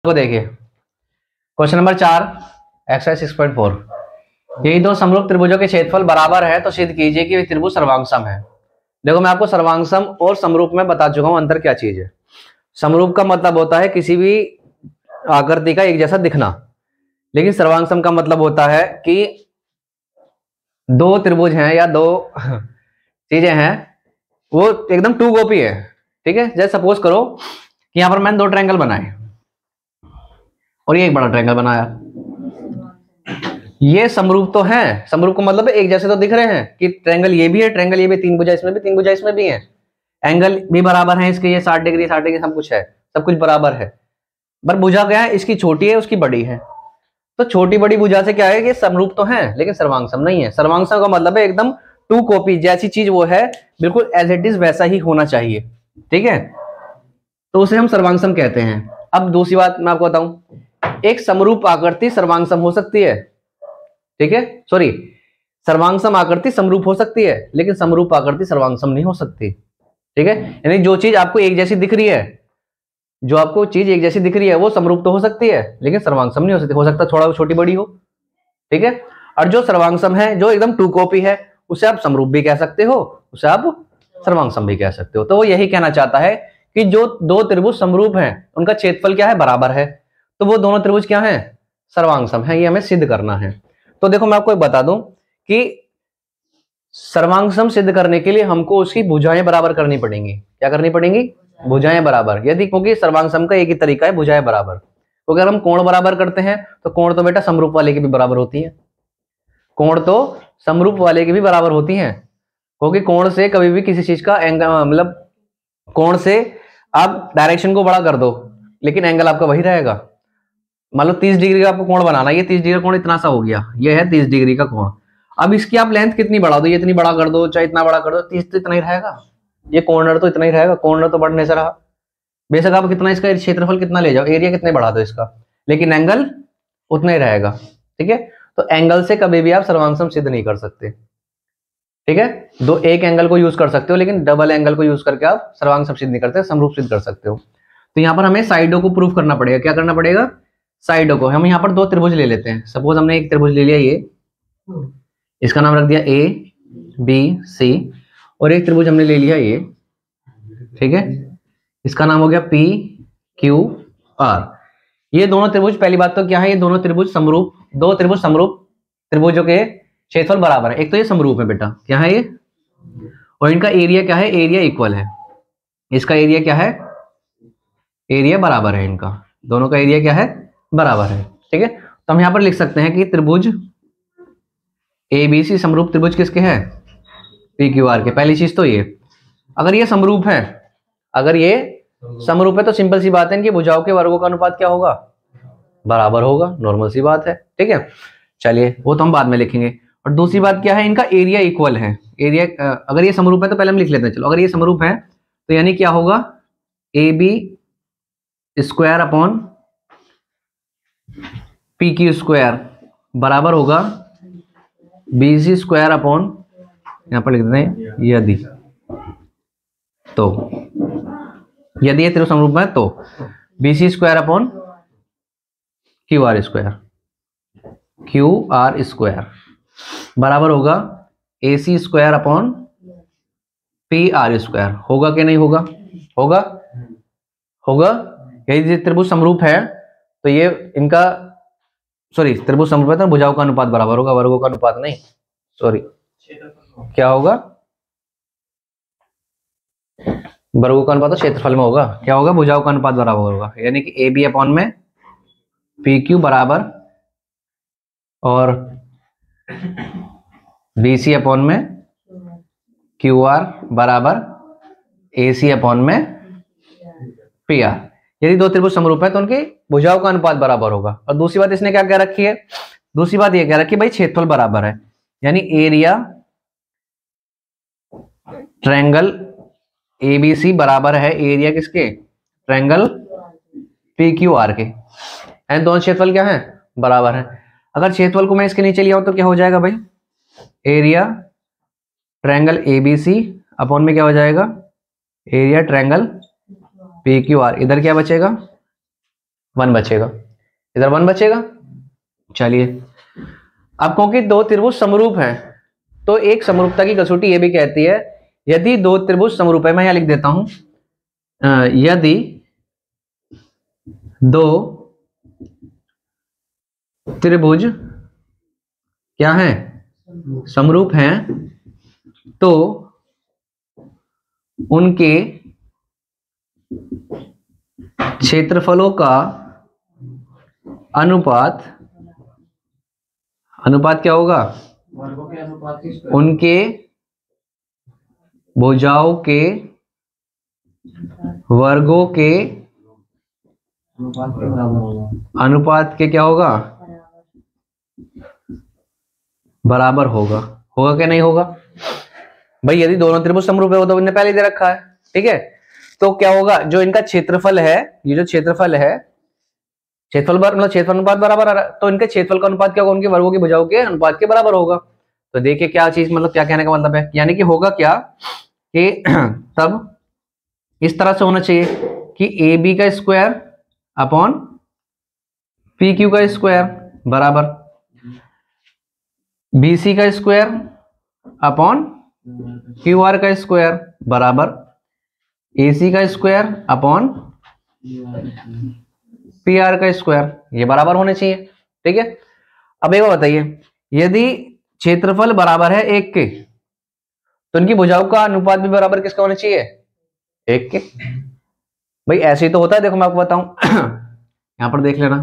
को देखिए question number 4 exercise 6.4। यही दो समरूप त्रिभुजों के क्षेत्रफल बराबर है तो सिद्ध कीजिए कि त्रिभुज सर्वांगसम है। देखो मैं आपको सर्वांगसम और समरूप में बता चुका हूं अंतर क्या चीज है। समरूप का मतलब होता है किसी भी आकृति का एक जैसा दिखना, लेकिन सर्वांगसम का मतलब होता है कि दो त्रिभुज हैं या दो चीजें हैं वो एकदम टू कॉपी है। ठीक है, जैसे सपोज करो कि यहां पर मैंने दो ट्रायंगल बनाए और ये एक बड़ा ट्रायंगल बनाया, ये समरूप तो है। समरूप का मतलब एक जैसे तो दिख रहे हैं कि ट्रायंगल ये भी है, ट्रायंगल ये भी, तीन भुजा इसमें भी, तीन भुजा इसमें भी है, एंगल भी बराबर है इसके, ये 60 डिग्री 60 डिग्री सब कुछ है, सब कुछ बराबर है। पर भुजा क्या है, इसकी छोटी है उसकी बड़ी है, तो छोटी बड़ी भुजा से क्या है कि समरूप तो है लेकिन सर्वांगसम नहीं है। सर्वांगसम का मतलब है एकदम टू कॉपी, जैसी चीज वो है बिल्कुल एज इट इज वैसा ही होना चाहिए। ठीक है, तो उसे हम सर्वांगसम कहते हैं। अब दूसरी बात मैं आपको बताऊं, एक समरूप आकृति सर्वांगसम हो सकती है। ठीक है, सॉरी, सर्वांगसम आकृति समरूप हो सकती है लेकिन समरूप आकृति सर्वांगसम नहीं हो सकती। ठीक है, यानी जो चीज आपको एक जैसी दिख रही है, जो आपको चीज एक जैसी दिख रही है वो समरूप तो हो सकती है लेकिन सर्वांगसम नहीं हो सकती। हो सकता है थोड़ा छोटी बड़ी हो। ठीक है, और जो सर्वांगसम है जो एकदम टू कॉपी है उसे आप समरूप भी कह सकते हो, उसे आप सर्वांगसम भी कह सकते हो। तो वो यही कहना चाहता है कि जो दो त्रिभुज समरूप हैं उनका क्षेत्रफल क्या है, बराबर है, तो वो दोनों त्रिभुज क्या है, सर्वांगसम है। ये हमें सिद्ध करना है। तो देखो मैं आपको बता दूं कि सर्वांगसम सिद्ध करने के लिए हमको उसकी भुजाएं बराबर करनी पड़ेंगी। क्या करनी पड़ेंगी, भुजाएं बराबर। यदि क्योंकि सर्वांगसम का एक ही तरीका है, भुजाएं बराबर। तो अगर हम कोण बराबर करते हैं तो कोण तो बेटा समरूप वाले की भी बराबर होती है, कोण तो समरूप वाले की भी बराबर होती है, क्योंकि कोण से कभी भी किसी चीज का एंगल, मतलब कोण से आप डायरेक्शन को बड़ा कर दो लेकिन एंगल आपका वही रहेगा। मान लो 30 डिग्री का आपको कोण बनाना है, ये 30 डिग्री का कोण इतना सा हो गया, ये है 30 डिग्री का कोण। अब इसकी आप लेंथ कितनी बढ़ा दो, ये इतनी बड़ा कर दो चाहे इतना बड़ा कर दो, 30 तो इतना ही रहेगा, ये कॉर्नर तो इतना ही रहेगा, कॉर्नर तो बढ़ने से रहा। बेशक आप कितना इसका क्षेत्रफल कितना ले जाओ, एरिया कितने बढ़ा दो इसका, लेकिन एंगल उतना ही रहेगा। ठीक है, तो एंगल से कभी भी आप सर्वांगसम सिद्ध नहीं कर सकते। ठीक है, दो एक एंगल को यूज कर सकते हो लेकिन डबल एंगल को यूज करके आप सर्वांगसम सिद्ध नहीं करते, समरूप सिद्ध कर सकते हो। तो यहाँ पर हमें साइडों को प्रूफ करना पड़ेगा। क्या करना पड़ेगा, साइडों को। हम यहाँ पर दो त्रिभुज ले लेते हैं। सपोज हमने एक त्रिभुज ले लिया, ये इसका नाम रख दिया ए बी सी, और एक त्रिभुज हमने ले लिया ये, ठीक है, इसका नाम हो गया पी क्यू आर। ये दोनों त्रिभुज, पहली बात तो क्या है, ये दोनों त्रिभुज समरूप, दो त्रिभुज समरूप त्रिभुजों के क्षेत्रफल बराबर है। एक तो ये समरूप है बेटा, क्या है ये, और इनका एरिया क्या है, एरिया इक्वल है। इसका एरिया क्या है, एरिया बराबर है, इनका दोनों का एरिया क्या है, बराबर है। ठीक है, तो हम यहां पर लिख सकते हैं कि त्रिभुज एबीसी समरूप त्रिभुज किसके हैं, पी क्यू आर के। पहली चीज तो ये, अगर ये समरूप है, अगर ये समरूप है तो सिंपल सी बात है इनकी भुजाओं के वर्गों का अनुपात क्या होगा, बराबर होगा, नॉर्मल सी बात है। ठीक है, चलिए वो तो हम बाद में लिखेंगे। और दूसरी बात क्या है, इनका एरिया इक्वल है। एरिया अगर ये समरूप है तो पहले हम लिख लेते हैं, चलो अगर ये समरूप है तो यानी क्या होगा, A B square upon P Q square बराबर होगा बी सी स्क्वायर अपॉन, यहां पर लिख देते हैं यदि, तो यदि ये त्रिभुज समरूप है तो B C square upon Q R square, Q R square बराबर होगा A C square upon P R square. होगा कि नहीं होगा, होगा, होगा। यदि त्रिभुज समरूप है तो ये इनका, सॉरी त्रिभुज समरूप है तो भुजाओं का अनुपात बराबर होगा, वर्गों का अनुपात नहीं, सॉरी क्या होगा, वर्गों का अनुपात तो क्षेत्रफल में होगा। क्या होगा, भुजाओं का अनुपात बराबर होगा, यानी कि ए बी अपॉन में पी क्यू बराबर और बी सी अपॉन में क्यू आर बराबर ए सी अपॉन में पी आर। यदि दो त्रिभुज समरूप है तो उनकी भुजाओं का अनुपात बराबर होगा। और दूसरी बात इसने क्या कह रखी है, दूसरी बात ये कह रखी है भाई क्षेत्रफल बराबर है, यानी एरिया ट्रायंगल एबीसी बराबर है एरिया किसके, ट्रायंगल पी क्यू आर के। एंड दोनों क्षेत्रफल क्या है, बराबर है। अगर क्षेत्रफल को मैं इसके नीचे लिया हूं तो क्या हो जाएगा भाई, एरिया ट्रायंगल एबीसी अपॉन में क्या हो जाएगा, area triangle P Q R. इधर क्या बचेगा, 1 बचेगा, इधर 1 बचेगा। चलिए, अब क्योंकि दो त्रिभुज समरूप हैं तो एक समरूपता की कसौटी ये भी कहती है, यदि दो त्रिभुज समरूप है, मैं यहां लिख देता हूं, यदि दो त्रिभुज क्या है, समरूप हैं, तो उनके क्षेत्रफलों का अनुपात क्या होगा, उनके भुजाओं के वर्गों के अनुपात के क्या होगा, बराबर होगा। होगा क्या नहीं होगा भाई, यदि दोनों त्रिभुज समरूप है, वो तो हमने पहले दे रखा है, ठीक है। तो क्या होगा, जो इनका क्षेत्रफल है, ये जो क्षेत्रफल है, क्षेत्रफल मतलब क्षेत्रफल अनुपात बराबर आ रहा है, तो इनके क्षेत्रफल का अनुपात क्या होगा, उनके वर्गों की भुजाओं के अनुपात के बराबर होगा। तो देखिए क्या चीज, मतलब क्या कहने का मतलब है, यानी कि होगा क्या कि तब इस तरह से होना चाहिए कि ए बी का स्क्वायर अपॉन पी क्यू का स्क्वायर बराबर बी सी का स्क्वायर अपॉन क्यू आर का स्क्वायर बराबर ए सी का स्क्वायर अपॉन पी आर का स्क्वायर, ये बराबर होने चाहिए, ठीक है। अब एक बात बताइए, यदि क्षेत्रफल बराबर है 1 के, तो इनकी भुजाओं का अनुपात भी बराबर किसका होना चाहिए, 1 के। भाई ऐसे ही तो होता है, देखो मैं आपको बताऊं यहां पर देख लेना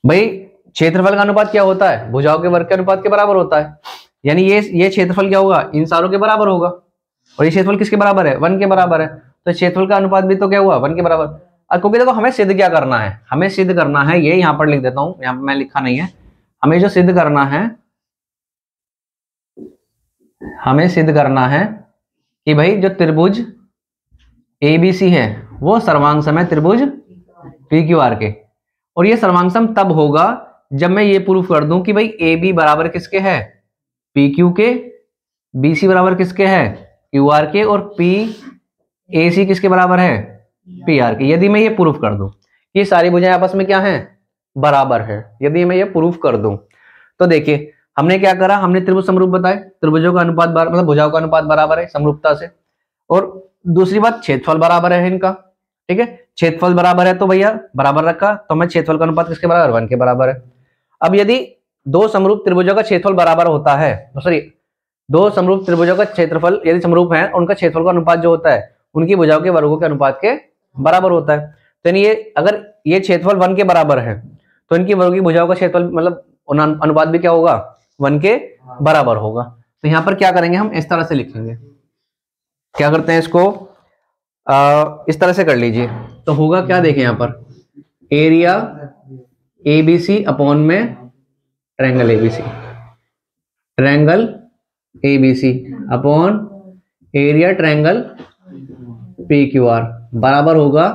भाई, क्षेत्रफल का अनुपात क्या होता है, भुजाओं के वर्ग के अनुपात के बराबर होता है, यानी ये क्षेत्रफल क्या होगा, इन सारों के बराबर होगा, और ये क्षेत्रफल किसके बराबर है, 1 के बराबर है, तो क्षेत्रफल का अनुपात भी तो क्या हुआ, 1 के बराबर। अब क्योंकि देखो हमें सिद्ध क्या करना है, हमें सिद्ध करना है, ये यहां पर लिख देता हूं, यहां पर मैं लिखा नहीं है, हमें जो सिद्ध करना है, हमें सिद्ध करना है कि भाई जो त्रिभुज एबीसी है वो सर्वांग सम है त्रिभुज पी क्यू आर के, और ये सर्वांग सम तब होगा जब मैं ये प्रूफ कर दूं कि भाई ए बी बराबर किसके है, पी क्यू के, बी सी बराबर किसके है, क्यू आर के, और पी ए सी किसके बराबर है, पी आर के। यदि मैं ये प्रूफ कर दूं कि ये सारी भुजाएं आपस में क्या है, बराबर है, यदि मैं ये प्रूफ कर दूं, तो देखिए हमने क्या करा, हमने त्रिभुज समरूप बताए, त्रिभुजों का अनुपात मतलब भुजाओं का अनुपात बराबर है समरूपता से, और दूसरी बात क्षेत्रफल बराबर है इनका, ठीक है। क्षेत्रफल बराबर है तो भैया बराबर रखा, तो मैं क्षेत्रफल का अनुपात किसके बराबर, 1 के बराबर है। अब यदि दो समरूप त्रिभुजों का क्षेत्रफल बराबर होता है, सॉरी दो समरूप त्रिभुजों का क्षेत्रफल यदि समरूप है, उनका क्षेत्रफल का अनुपात जो होता है उनकी भुजाओं के वर्गों के अनुपात के बराबर होता है। तो ये अगर ये क्षेत्रफल 1 के बराबर है तो इनकी वर्गों की भुजाओं का क्षेत्रफल मतलब अनुपात भी क्या होगा, 1 के बराबर होगा। तो यहां पर क्या करेंगे, हम इस तरह से लिखेंगे, क्या करते हैं इसको इस तरह से कर लीजिए, तो होगा क्या, देखें यहां पर एरिया एबीसी अपॉन में triangle ABC, triangle ABC upon area triangle P Q R बराबर होगा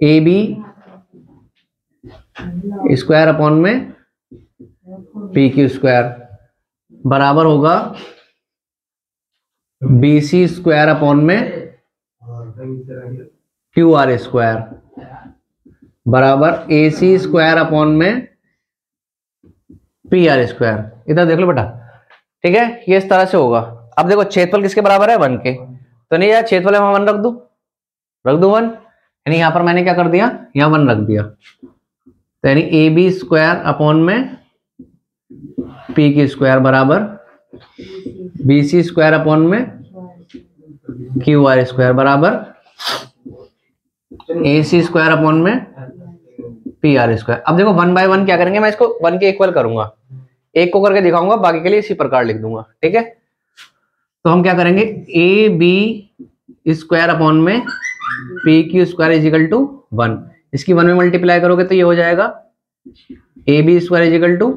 ए बी स्क्वायर अपॉन में पी क्यू स्क्वायर बराबर होगा बी सी स्क्वायर अपॉन में क्यू आर स्क्वायर बराबर ए सी स्क्वायर अपॉन में पी आर स्क्वायर। इधर देख लो बेटा, ठीक है, ये इस तरह से होगा। अब देखो क्षेत्रफल किसके बराबर है, 1 के, तो नहीं यार क्षेत्रफल में 1 रख दू 1, यानी यहां पर मैंने क्या कर दिया, यहां 1 रख दिया, तो यानी ए बी स्क्वायर अपॉन में पी की स्क्वायर बराबर बी सी स्क्वायर अपॉन में क्यू आर स्क्वायर बराबर ए सी स्क्वायर अपॉन में पी आर स्क्वायर। अब देखो 1 बाय 1 क्या करेंगे, मैं इसको 1 के इक्वल करूंगा, एक को करके दिखाऊंगा, बाकी के लिए इसी प्रकार लिख दूंगा, ठीक है। तो हम क्या करेंगे, ए बी स्क्वायर अपॉन में P Q square is equal to 1, इसकी 1 में मल्टीप्लाई करोगे तो ये हो जाएगा A B square is equal to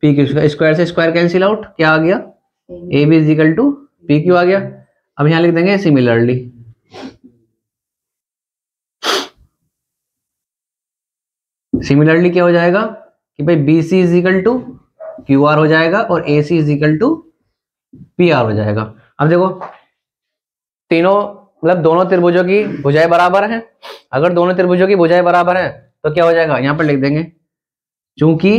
P Q square, square से स्क्वायर कैंसिल आउट, क्या आ गया, A B is equal to P Q आ गया। अब यहां लिख देंगे सिमिलरली, सिमिलरली क्या हो जाएगा कि भाई B C is equal to Q R हो जाएगा और A C is equal to P R हो जाएगा। अब देखो तीनों मतलब दोनों त्रिभुजों की भुजाएं बराबर हैं। अगर दोनों त्रिभुजों की भुजाएं बराबर हैं तो क्या हो जाएगा, यहां पर लिख देंगे, चूंकि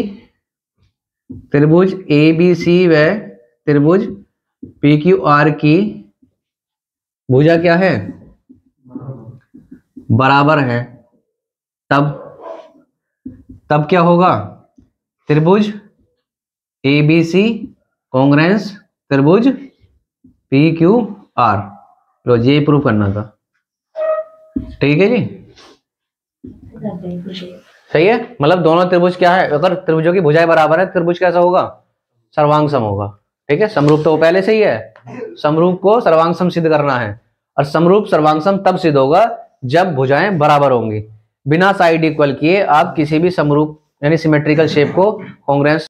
त्रिभुज ABC व त्रिभुज PQR की भुजा क्या है, बराबर है, तब क्या होगा, त्रिभुज ABC कॉन्ग्रेंस त्रिभुज PQR। लो ये प्रूव करना था, ठीक है जी, सही है। मतलब दोनों त्रिभुज क्या है, अगर त्रिभुजों की भुजाएं बराबर है त्रिभुज कैसा होगा, सर्वांग सम होगा, ठीक है। समरूप तो पहले से ही है, समरूप को सर्वांग सम सिद्ध करना है, और समरूप सर्वांग सम तब सिद्ध होगा जब भुजाएं बराबर होंगी। बिना साइड इक्वल किए आप किसी भी समरूप यानी सिमेट्रिकल शेप को कॉन्ग्रेंस